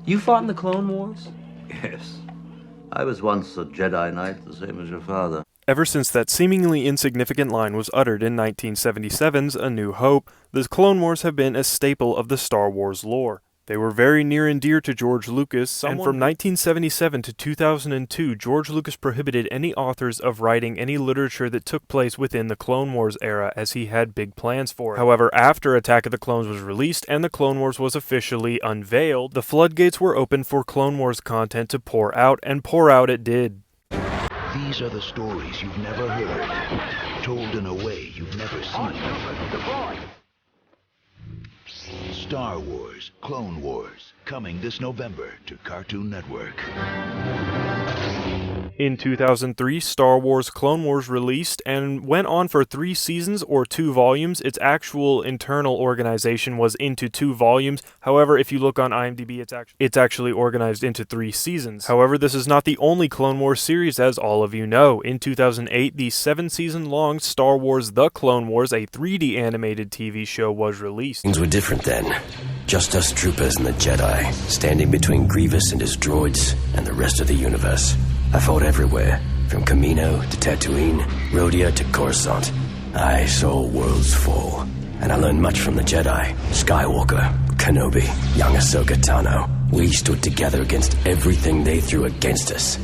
You fought in the Clone Wars? Yes. I was once a Jedi Knight, the same as your father. Ever since that seemingly insignificant line was uttered in 1977's A New Hope, the Clone Wars have been a staple of the Star Wars lore. They were very near and dear to George Lucas, and from 1977 to 2002, George Lucas prohibited any authors of writing any literature that took place within the Clone Wars era, as he had big plans for it. However, after Attack of the Clones was released and the Clone Wars was officially unveiled, the floodgates were open for Clone Wars content to pour out, and pour out it did. These are the stories you've never heard, told in a way you've never seen. Star Wars, Clone Wars, coming this November to Cartoon Network. In 2003, Star Wars Clone Wars released and went on for 3 seasons or 2 volumes. Its actual internal organization was into 2 volumes. However, if you look on IMDb, it's actually organized into 3 seasons. However, this is not the only Clone Wars series, as all of you know. In 2008, the 7-season-long Star Wars The Clone Wars, a 3D animated TV show, was released. Things were different then. Just us troopers and the Jedi, standing between Grievous and his droids and the rest of the universe. I fought everywhere, from Kamino to Tatooine, Rhodia to Coruscant. I saw worlds fall, and I learned much from the Jedi, Skywalker, Kenobi, young Ahsoka Tano. We stood together against everything they threw against us.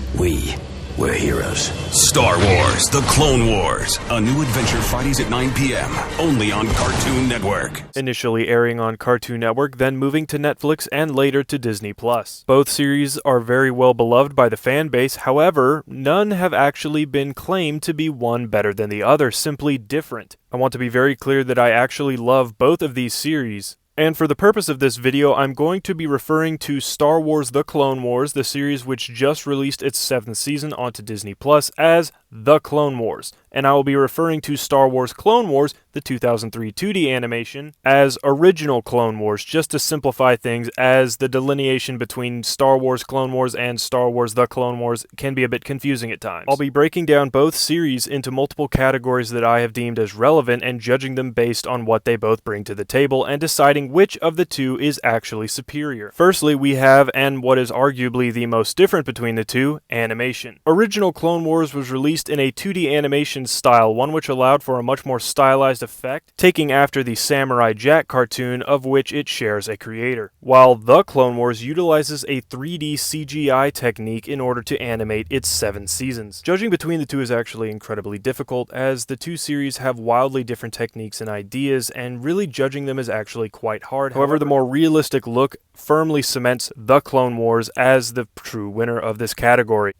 We're heroes. Star Wars, The Clone Wars. A new adventure Fridays at 9 p.m. Only on Cartoon Network. Initially airing on Cartoon Network, then moving to Netflix, and later to Disney+. Both series are very well beloved by the fan base. However, none have actually been claimed to be one better than the other, simply different. I want to be very clear that I actually love both of these series. And for the purpose of this video, I'm going to be referring to Star Wars The Clone Wars, the series which just released its 7th season onto Disney+, as The Clone Wars. And I will be referring to Star Wars Clone Wars, the 2003 2D animation, as Original Clone Wars, just to simplify things, as the delineation between Star Wars Clone Wars and Star Wars The Clone Wars can be a bit confusing at times. I'll be breaking down both series into multiple categories that I have deemed as relevant and judging them based on what they both bring to the table and deciding which of the two is actually superior. Firstly, we have, and what is arguably the most different between the two, animation. Original Clone Wars was released in a 2D animation style, one which allowed for a much more stylized effect, taking after the Samurai Jack cartoon of which it shares a creator, while The Clone Wars utilizes a 3D CGI technique in order to animate its 7 seasons. Judging between the two is actually incredibly difficult, as the two series have wildly different techniques and ideas, and really judging them is actually quite hard. However, the more realistic look firmly cements The Clone Wars as the true winner of this category.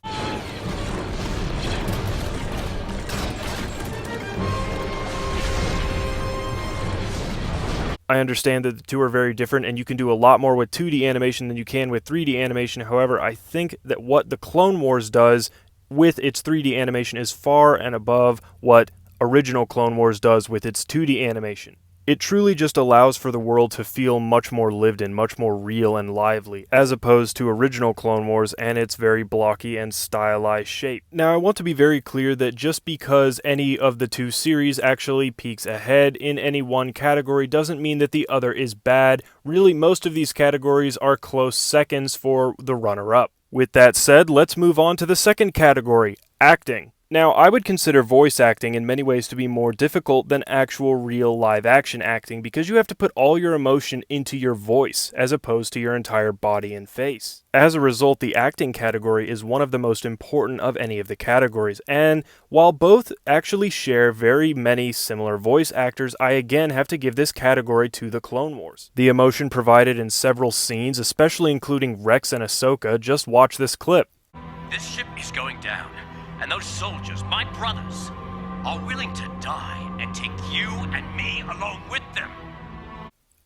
I understand that the two are very different, and you can do a lot more with 2D animation than you can with 3D animation. However, I think that what the Clone Wars does with its 3D animation is far and above what Original Clone Wars does with its 2D animation. It truly just allows for the world to feel much more lived in, much more real and lively, as opposed to Original Clone Wars and its very blocky and stylized shape. Now, I want to be very clear that just because any of the two series actually peaks ahead in any one category doesn't mean that the other is bad. Really, most of these categories are close seconds for the runner-up. With that said, let's move on to the second category, acting. Now, I would consider voice acting in many ways to be more difficult than actual real live-action acting because you have to put all your emotion into your voice as opposed to your entire body and face. As a result, the acting category is one of the most important of any of the categories, and while both actually share very many similar voice actors, I again have to give this category to the Clone Wars. The emotion provided in several scenes, especially including Rex and Ahsoka, just watch this clip. This ship is going down. And those soldiers, my brothers, are willing to die and take you and me along with them.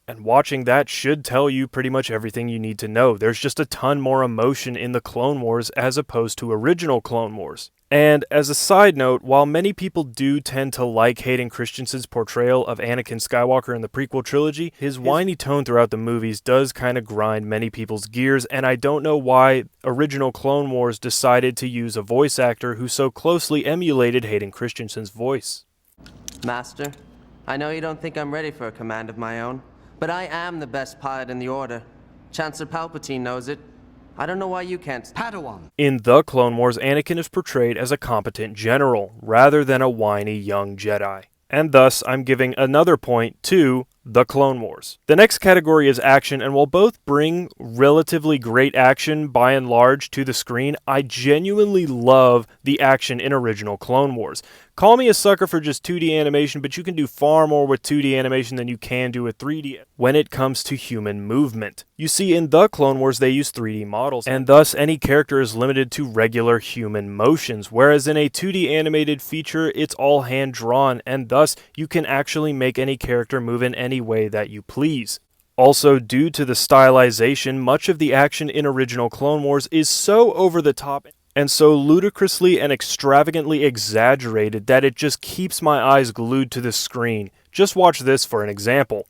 And watching that should tell you pretty much everything you need to know. There's just a ton more emotion in the Clone Wars as opposed to Original Clone Wars. And as a side note, while many people do tend to like Hayden Christensen's portrayal of Anakin Skywalker in the prequel trilogy, his whiny tone throughout the movies does kind of grind many people's gears, and I don't know why Original Clone Wars decided to use a voice actor who so closely emulated Hayden Christensen's voice. Master, I know you don't think I'm ready for a command of my own, but I am the best pilot in the Order. Chancellor Palpatine knows it, I don't know why you can't. Padawan. In The Clone Wars, Anakin is portrayed as a competent general, rather than a whiny young Jedi. And thus, I'm giving another point to The Clone Wars. The next category is action, and while both bring relatively great action by and large to the screen, I genuinely love the action in original Clone Wars. Call me a sucker for just 2D animation, but you can do far more with 2D animation than you can do with 3D when it comes to human movement. You see, in The Clone Wars, they use 3D models, and thus any character is limited to regular human motions, whereas in a 2D animated feature, it's all hand-drawn, and thus you can actually make any character move in any way that you please. Also, due to the stylization, much of the action in original Clone Wars is so over the top and so ludicrously and extravagantly exaggerated that it just keeps my eyes glued to the screen. Just watch this for an example.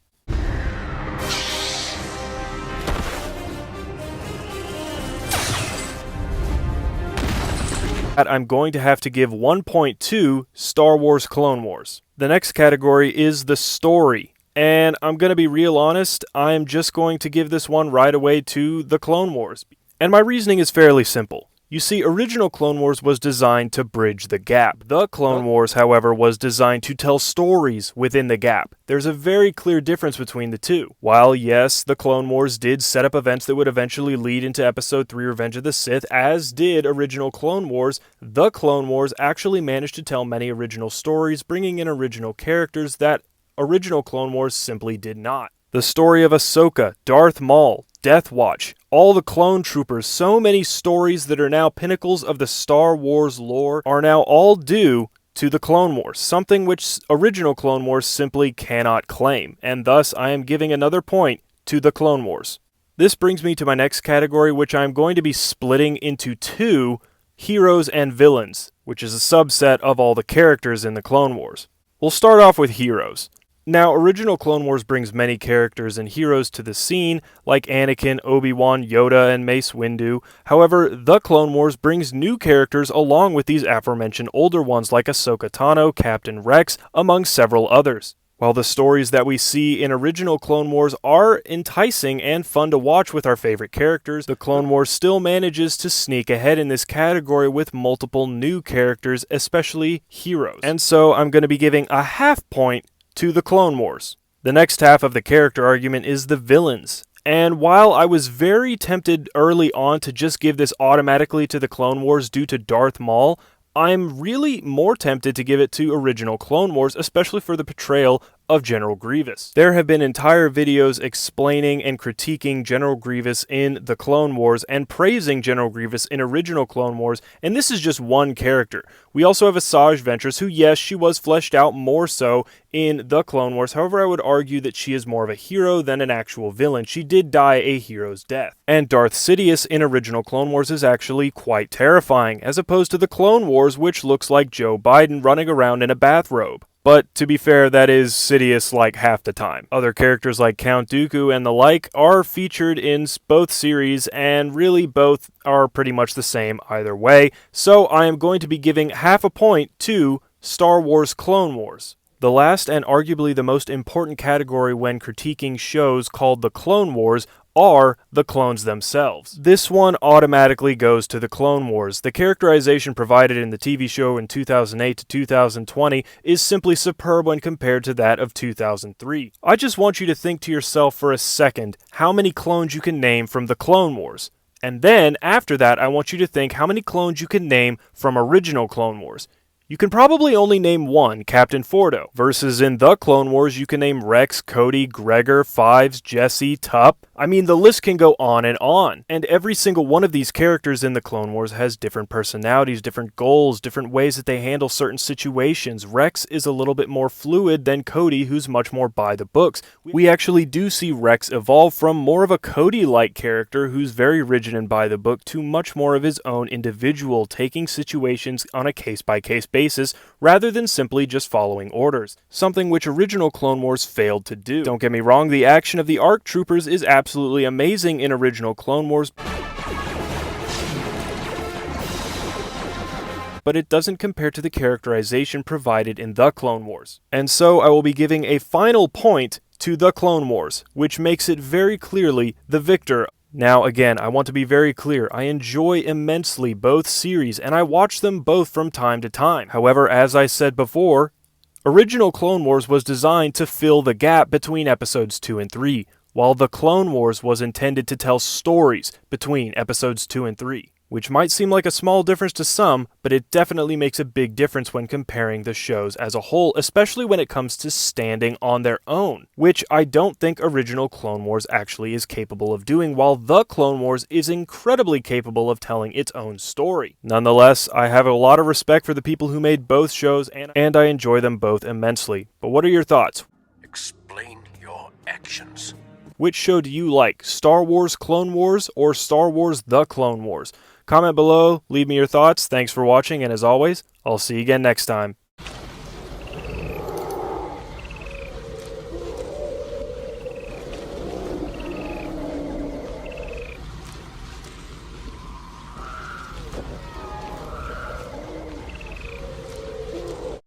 I'm going to have to give 1 point to Star Wars Clone Wars. The next category is the story. And I'm going to be real honest, I'm just going to give this one right away to The Clone Wars. And my reasoning is fairly simple. You see, original Clone Wars was designed to bridge the gap. The Clone Wars, however, was designed to tell stories within the gap. There's a very clear difference between the two. While, yes, the Clone Wars did set up events that would eventually lead into Episode 3 Revenge of the Sith, as did original Clone Wars, the Clone Wars actually managed to tell many original stories, bringing in original characters that original Clone Wars simply did not. The story of Ahsoka, Darth Maul, Death Watch, all the clone troopers, so many stories that are now pinnacles of the Star Wars lore are now all due to the Clone Wars, something which original Clone Wars simply cannot claim, and thus I am giving another point to the Clone Wars. This brings me to my next category, which I am going to be splitting into two, heroes and villains, which is a subset of all the characters in the Clone Wars. We'll start off with heroes. Now, original Clone Wars brings many characters and heroes to the scene, like Anakin, Obi-Wan, Yoda, and Mace Windu. However, The Clone Wars brings new characters along with these aforementioned older ones like Ahsoka Tano, Captain Rex, among several others. While the stories that we see in original Clone Wars are enticing and fun to watch with our favorite characters, the Clone Wars still manages to sneak ahead in this category with multiple new characters, especially heroes. And so I'm going to be giving a half point to the Clone Wars. The next half of the character argument is the villains. And while I was very tempted early on to just give this automatically to the Clone Wars due to Darth Maul, I'm really more tempted to give it to original Clone Wars, especially for the portrayal of General Grievous. There have been entire videos explaining and critiquing General Grievous in the Clone Wars and praising General Grievous in original Clone Wars, and this is just one character. We also have Asajj Ventress, who, yes, she was fleshed out more so in the Clone Wars. However, I would argue that she is more of a hero than an actual villain. She did die a hero's death. And Darth Sidious in original Clone Wars is actually quite terrifying, as opposed to the Clone Wars, which looks like Joe Biden running around in a bathrobe. But to be fair, that is Sidious like half the time. Other characters like Count Dooku and the like are featured in both series, and really both are pretty much the same either way. So I am going to be giving half a point to Star Wars Clone Wars. The last and arguably the most important category when critiquing shows called the Clone Wars are the clones themselves. This one automatically goes to the Clone Wars. The characterization provided in the TV show in 2008 to 2020 is simply superb when compared to that of 2003. I just want you to think to yourself for a second how many clones you can name from the Clone Wars. And then, after that, I want you to think how many clones you can name from original Clone Wars. You can probably only name one, Captain Fordo, versus in the Clone Wars you can name Rex, Cody, Gregor, Fives, Jesse, Tup. I mean, the list can go on, and every single one of these characters in the Clone Wars has different personalities, different goals, different ways that they handle certain situations. Rex is a little bit more fluid than Cody, who's much more by the books. We actually do see Rex evolve from more of a Cody-like character who's very rigid and by the book to much more of his own individual, taking situations on a case-by-case basis rather than simply just following orders, something which original Clone Wars failed to do. Don't get me wrong, the action of the ARC Troopers is absolutely amazing in original Clone Wars, but it doesn't compare to the characterization provided in the Clone Wars. And so I will be giving a final point to the Clone Wars, which makes it very clearly the victor Now again, I want to be very clear, I enjoy immensely both series and I watch them both from time to time. However, as I said before, original Clone Wars was designed to fill the gap between episodes 2 and 3, while The Clone Wars was intended to tell stories between episodes 2 and 3. Which might seem like a small difference to some, but it definitely makes a big difference when comparing the shows as a whole, especially when it comes to standing on their own, which I don't think original Clone Wars actually is capable of doing, while The Clone Wars is incredibly capable of telling its own story. Nonetheless, I have a lot of respect for the people who made both shows, and I enjoy them both immensely. But what are your thoughts? Explain your actions. Which show do you like, Star Wars Clone Wars or Star Wars The Clone Wars? Comment below, leave me your thoughts. Thanks for watching, and as always, I'll see you again next time.